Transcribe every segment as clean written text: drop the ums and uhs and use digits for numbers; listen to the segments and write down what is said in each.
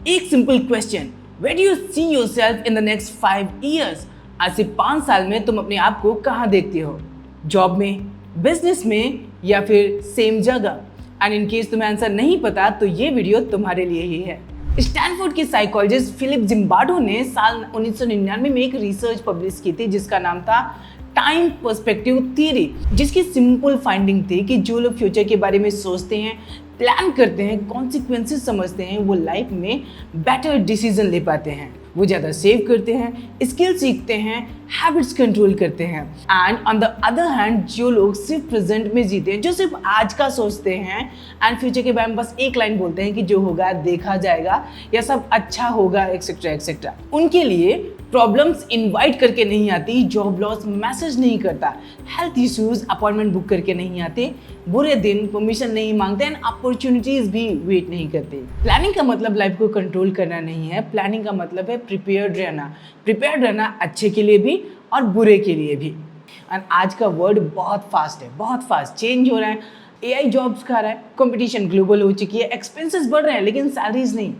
एक simple question, where do you see yourself in the next 5 years? आज से 5 साल में तुम अपने आप को कहाँ देखते हो? जॉब में, बिजनेस में या फिर सेम जगह? एंड इन केस तुम्हें आंसर नहीं पता तो ये वीडियो तुम्हारे लिए ही है। स्टैनफोर्ड के साइकोलॉजिस्ट फिलिप जिम्बार्डो ने साल 1999 में एक रिसर्च पब्लिश की थी जिसका नाम था टाइम पर्सपेक्टिव थ्योरी, जिसकी सिंपल फाइंडिंग थी कि जो लोग फ्यूचर के बारे में सोचते हैं, प्लान करते हैं, कॉन्सिक्वेंसेस समझते हैं, वो लाइफ में बेटर डिसीजन ले पाते हैं, वो ज़्यादा सेव करते हैं, स्किल सीखते हैं, हैबिट्स कंट्रोल करते हैं। And on the other hand जो लोग सिर्फ प्रेजेंट में जीते हैं, जो सिर्फ आज का सोचते हैं एंड फ्यूचर के बारे में बस एक लाइन बोलते हैं कि जो होगा देखा जाएगा या सब अच्छा होगा एक्सेट्रा एक्सेट्रा, उनके लिए प्रॉब्लम्स इनवाइट करके नहीं आती, जॉब लॉस मैसेज नहीं करता, हेल्थ इश्यूज अपॉइंटमेंट बुक करके नहीं आते, बुरे दिन परमिशन नहीं मांगते एंड अपॉर्चुनिटीज भी वेट नहीं करते। प्लानिंग का मतलब लाइफ को कंट्रोल करना नहीं है, प्लानिंग का मतलब है प्रिपेयर्ड रहना अच्छे के लिए भी और बुरे के लिए भी। एंड आज का वर्ल्ड बहुत फास्ट है, बहुत फास्ट चेंज हो रहा है, एआई जॉब्स खा रहा है, कंपटीशन ग्लोबल हो चुकी है, एक्सपेंसेस बढ़ रहे हैं लेकिन सैलरीज नहीं।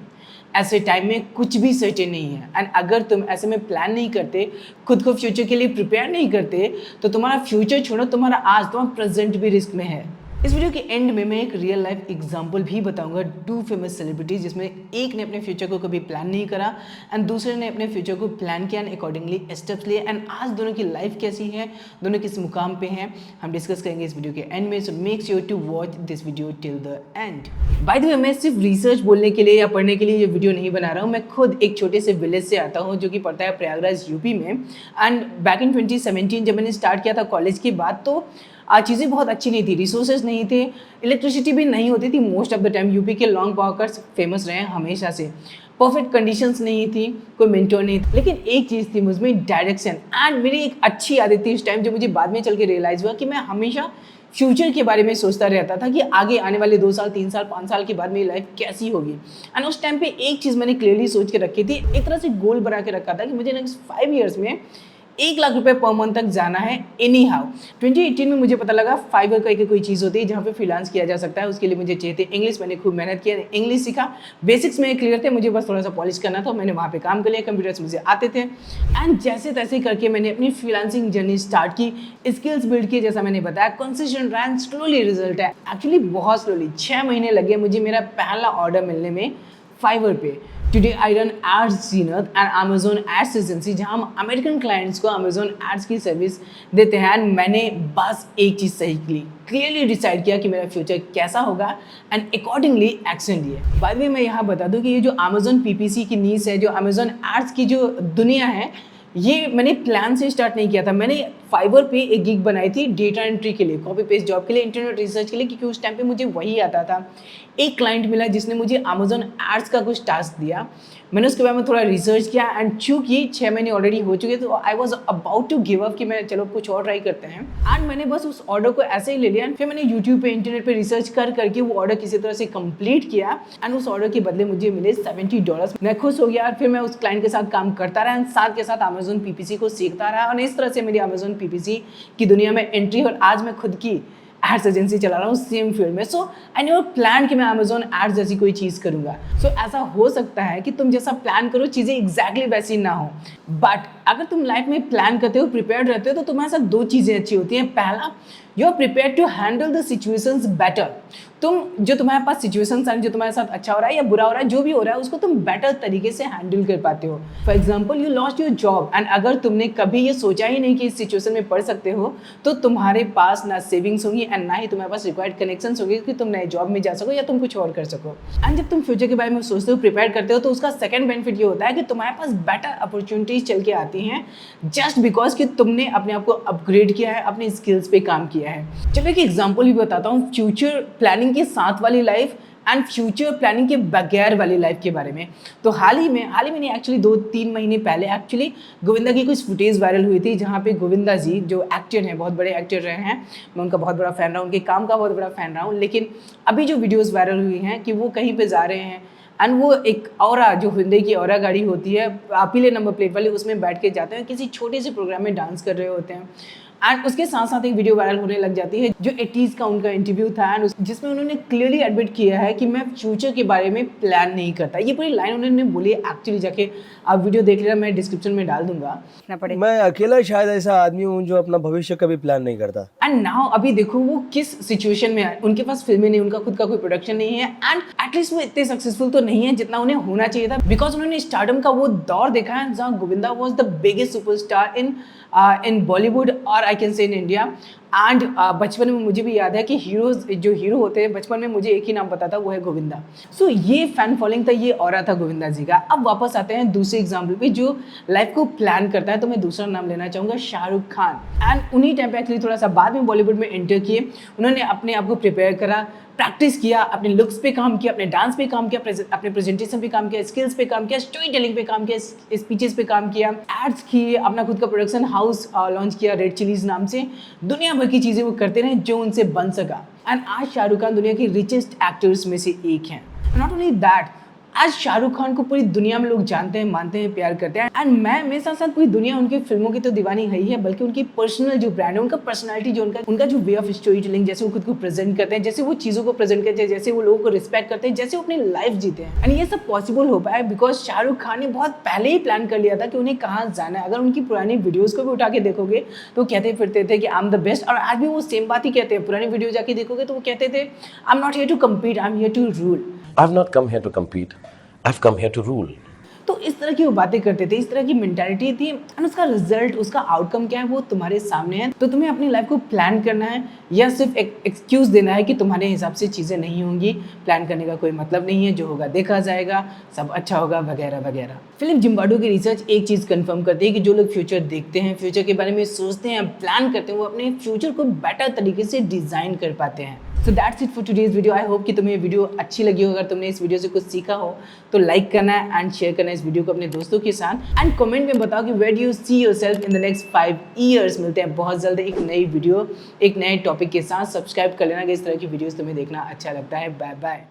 ऐसे टाइम में कुछ भी सर्टेन नहीं है एंड अगर तुम ऐसे में प्लान नहीं करते, खुद को फ्यूचर के लिए प्रिपेयर नहीं करते तो तुम्हारा फ्यूचर छोड़ो, तुम्हारा आज, तुम्हारा प्रेजेंट भी रिस्क में है। इस वीडियो के एंड में मैं एक रियल लाइफ एग्जांपल भी बताऊंगा, 2 फेमस सेलिब्रिटीज जिसमें एक ने अपने फ्यूचर को कभी प्लान नहीं करा एंड दूसरे ने अपने फ्यूचर को प्लान किया एंड अकॉर्डिंगली स्टेप्स लिए एंड आज दोनों की लाइफ कैसी है, दोनों किस मुकाम पे हैं, हम डिस्कस करेंगे इस वीडियो के एंड में। So make sure to watch this video till the end. By the way, मैं सिर्फ रिसर्च बोलने के लिए या पढ़ने के लिए ये वीडियो नहीं बना रहा हूँ, मैं खुद एक छोटे से विलेज से आता हूँ जो कि पड़ता है प्रयागराज यूपी में। एंड बैक इन 2017 जब मैंने स्टार्ट किया था कॉलेज के बाद तो चीज़ें बहुत अच्छी नहीं थी, रिसोर्सेज नहीं थे, इलेक्ट्रिसिटी भी नहीं होती थी most of the time. UP के लॉन्ग पावर कट्स फेमस रहे हैं हमेशा से, परफेक्ट कंडीशंस नहीं थी, कोई मेंटोर नहीं थी, लेकिन एक चीज़ थी मुझमें, डायरेक्शन। एंड मेरी एक अच्छी आदत थी उस टाइम जो मुझे बाद में चल के रियलाइज़ हुआ कि मैं हमेशा फ्यूचर के बारे में सोचता रहता था कि आगे आने वाले 2 साल 3 साल 5 साल के बाद मेरी लाइफ कैसी होगी। एंड उस टाइम पे एक चीज़ मैंने क्लियरली सोच के रखी थी, एक तरह से गोल बना के रखा था कि मुझे नेक्स्ट 5 ईयर्स में 1 लाख रुपए पर मंथ तक जाना है एनी हाउ। 2018 में मुझे पता लगा फाइवर करके कोई चीज़ होती है जहाँ पे फ्रीलांस किया जा सकता है, उसके लिए मुझे चाहिए थे इंग्लिश। मैंने खूब मेहनत किया, इंग्लिश सीखा, बेसिक्स में क्लियर थे, मुझे बस थोड़ा सा पॉलिश करना था, मैंने वहाँ पे काम कर लिया, कंप्यूटर्स मुझे आते थे एंड जैसे तैसे करके मैंने अपनी फ्रीलांसिंग जर्नी स्टार्ट की, स्किल्स बिल्ड किए, जैसा मैंने बताया, कंसिस्टेंट रैंक, स्लोली रिजल्ट है, एक्चुअली बहुत स्लोली 6 महीने लगे मुझे मेरा पहला ऑर्डर मिलने में फाइवर पे। Today I run ads Zenith and Amazon ads agency, जहाँ हम अमेरिकन क्लाइंट्स को अमेजोन एड्स की सर्विस देते हैं। एंड मैंने बस एक चीज़ सही की, क्लियरली डिसाइड किया कि मेरा फ्यूचर कैसा होगा एंड अकॉर्डिंगली एक्शन लिए। बाय द वे, मैं यहाँ बता दूँ कि ये जो अमेजोन पीपीसी की नीड्स है, जो अमेजोन एड्स की जो दुनिया है, ये मैंने प्लान से स्टार्ट नहीं किया था। मैंने फाइवर पे एक गिग बनाई थी डेटा एंट्री के लिए, कॉपी पेस्ट जॉब के लिए, इंटरनेट रिसर्च के लिए, क्योंकि उस टाइम पे मुझे वही आता था। एक क्लाइंट मिला जिसने मुझे अमेजोन एड्स का कुछ टास्क दिया, मैंने उसके बारे में थोड़ा रिसर्च किया एंड चूँकि 6 महीने ऑलरेडी हो चुके तो I was about to give up कि मैं चलो कुछ और ट्राई करते हैं। एंड मैंने बस उस ऑर्डर को ऐसे ही ले लिया एंड फिर मैंने यूट्यूब पे, इंटरनेट पे रिसर्च कर करके वो ऑर्डर किसी तरह से कंप्लीट किया एंड उस ऑर्डर के बदले मुझे मिले $70। मैं खुश हो गया। फिर मैं उस क्लाइंट के साथ काम करता रहा एंड साथ के साथ अमेजोन पीपीसी को सीखता रहा और इस तरह से मेरी अमेजोन पीपीसी की दुनिया में एंट्री, और आज मैं खुद की एड्स एजेंसी चला रहा हूँ सेम फील्ड में। सो आई नेवर प्लान कि मैं अमेजोन एड्स जैसी कोई चीज़ करूँगा। सो ऐसा हो सकता है कि तुम जैसा प्लान करो चीज़ें एग्जैक्टली वैसी ना हो, बट अगर तुम लाइफ में प्लान करते हो, प्रिपेयर्ड रहते हो तो तुम्हारे साथ 2 चीज़ें अच्छी होती हैं। पहला, you are prepared to handle the situations better. तुम जो तुम्हारे पास सिचुएशंस हैं, जो तुम्हारे साथ अच्छा हो रहा है या बुरा हो रहा है, जो भी हो रहा है उसको तुम बेटर तरीके से हैंडल कर पाते हो। For example, you lost your job and अगर तुमने कभी ये सोचा ही नहीं कि इस सिचुएशन में पढ़ सकते हो तो तुम्हारे पास ना सेविंग्स होंगी एंड ना ही तुम्हारे पास रिक्वायर्ड कनेक्शंस होंगे कि तुम नए जॉब में जा सको या तुम कुछ और कर सको। एंड जब तुम फ्यूचर के बारे में सोचते हो, प्रिपेयर करते हो, तो उसका सेकंड बेनिफिट ये होता है कि तुम्हारे पास बेटर अपॉर्चुनिटीज चल के आती हैं जस्ट बिकॉज कि तुमने अपने आप को अपग्रेड किया है, अपने स्किल्स पे काम किया है। चलो एक एग्जाम्पल भी बताता हूँ फ्यूचर प्लानिंग के साथ वाली लाइफ एंड फ्यूचर प्लानिंग के बगैर वाली लाइफ के बारे में। तो हाल ही में नहीं, एक्चुअली 2-3 महीने पहले एक्चुअली गोविंदा की कुछ फुटेज वायरल हुई थी जहाँ पे गोविंदा जी जो एक्टर हैं, बहुत बड़े एक्टर रहे हैं, मैं उनका बहुत बड़ा फ़ैन रहा हूँ, उनके काम का बहुत बड़ा फ़ैन रहा हूँ, लेकिन अभी जो वीडियोज़ वायरल हुई हैं कि वो कहीं पर जा रहे हैं एंड वो एक औरा, जो हिंदी की औरा गाड़ी होती है पीले नंबर प्लेट वाली, उसमें बैठ के जाते हैं, किसी छोटे से प्रोग्राम में डांस कर रहे होते हैं एंड उसके साथ साथ एक वीडियो वायरल होने लग जाती है जो 80s का उनका इंटरव्यू था एंड जिसमें उन्होंने क्लियरली एडमिट किया है कि मैं फ्यूचर के बारे में प्लान नहीं करता। ये पूरी लाइन उन्होंने बोली एक्चुअली, जाके आप वीडियो देख लेना, मैं डिस्क्रिप्शन में डाल दूंगा। मैं अकेला शायद ऐसा आदमी हूँ जो अपना भविष्य कभी प्लान नहीं करता। एंड नाउ अभी देखो वो किस सिचुएशन में है। उनके पास फिल्में नहीं, उनका खुद का कोई प्रोडक्शन नहीं है एंड एटलीस्ट वो इतने सक्सेसफुल तो नहीं है जितना उन्हें होना चाहिए था, बिकॉज उन्होंने स्टारडम का वो दौर देखा है जहाँ Govinda was the biggest superstar इन बॉलीवुड और I can say in India. And बचपन में मुझे भी याद है कि जो हीरो होते हैं बचपन में मुझे एक ही नाम पता था, वो है गोविंदा। सो ये फैन फॉलोइंग था, ये ऑरा था गोविंदा जी का। अब वापस आते हैं दूसरे एग्जाम्पल पे जो लाइफ को प्लान करता है, तो मैं दूसरा नाम लेना चाहूँगा शाहरुख खान। एंड उन्हीं टाइम पे एक्चुअली थोड़ा सा बाद में बॉलीवुड में एंटर किए। उन्होंने अपने आप को प्रिपेयर करा, प्रैक्टिस किया, अपने लुक्स पे काम किया, अपने डांस पे काम किया, अपने प्रेजेंटेशन पे काम किया, स्किल्स पे काम किया, स्टोरी टेलिंग पे काम किया, स्पीचेस पे काम किया, एड्स किए, अपना खुद का प्रोडक्शन हाउस लॉन्च किया रेड चिलीज नाम से। दुनिया भर की चीज़ें वो करते रहे जो उनसे बन सका। एंड आज शाहरुख खान दुनिया के रिचेस्ट एक्टर्स में से एक हैं। नॉट ओनली दैट, आज शाहरुख खान को पूरी दुनिया में लोग जानते हैं, मानते हैं, प्यार करते हैं। एंड मैं मेरे साथ साथ पूरी दुनिया उनकी फिल्मों की तो दीवानी है ही है, बल्कि उनकी पर्सनल जो ब्रांड है, उनका पर्सनालिटी जो उनका जो वे ऑफ स्टोरी टेलिंग, जैसे वो खुद को प्रेजेंट करते हैं, जैसे वो चीज़ों को प्रेजेंट करते हैं, जैसे वो लोगों को रिस्पेक्ट करते हैं, जैसे वो अपनी लाइफ जीते हैं। एंड ये सब पॉसिबल हो पाया बिकॉज शाहरुख खान ने बहुत पहले ही प्लान कर लिया था कि उन्हें कहाँ जाना है। अगर उनकी पुरानी वीडियोज़ को भी उठा के देखोगे तो कहते फिरते थे कि आई एम द बेस्ट, और आज भी वो सेम बात ही कहते हैं। पुरानी वीडियो जाके देखोगे तो वो कहते थे I am not here to compete, I am here to rule. I've not come here to compete. I've come here to rule. तो इस तरह की वो बातें करते थे, इस तरह की मेंटालिटी थी। एंड उसका रिजल्ट, उसका आउटकम क्या है वो तुम्हारे सामने है। तो तुम्हें अपनी लाइफ को प्लान करना है या सिर्फ एक एक्सक्यूज देना है कि तुम्हारे हिसाब से चीज़ें नहीं होंगी, प्लान करने का कोई मतलब नहीं है, जो होगा देखा जाएगा, सब अच्छा होगा वगैरह वगैरह। फिलिप जिम्बार्डो की रिसर्च एक चीज़ कंफर्म करती है कि जो लोग फ्यूचर देखते हैं, फ्यूचर के बारे में सोचते हैं, प्लान करते हैं, वो अपने फ्यूचर को बेटर तरीके से डिज़ाइन कर पाते हैं। So that's it for today's video. I hope कि तुम्हें ये वीडियो अच्छी लगी हो। अगर तुमने इस वीडियो से कुछ सीखा हो तो लाइक करना है एंड शेयर करना है इस वीडियो को अपने दोस्तों के साथ। एंड कमेंट में बताओ कि where do you see yourself in the next 5 years. मिलते हैं बहुत जल्द एक नई वीडियो, एक नए टॉपिक के साथ। सब्सक्राइब कर लेना कि इस तरह की वीडियोस तुम्हें देखना अच्छा लगता है। Bye bye.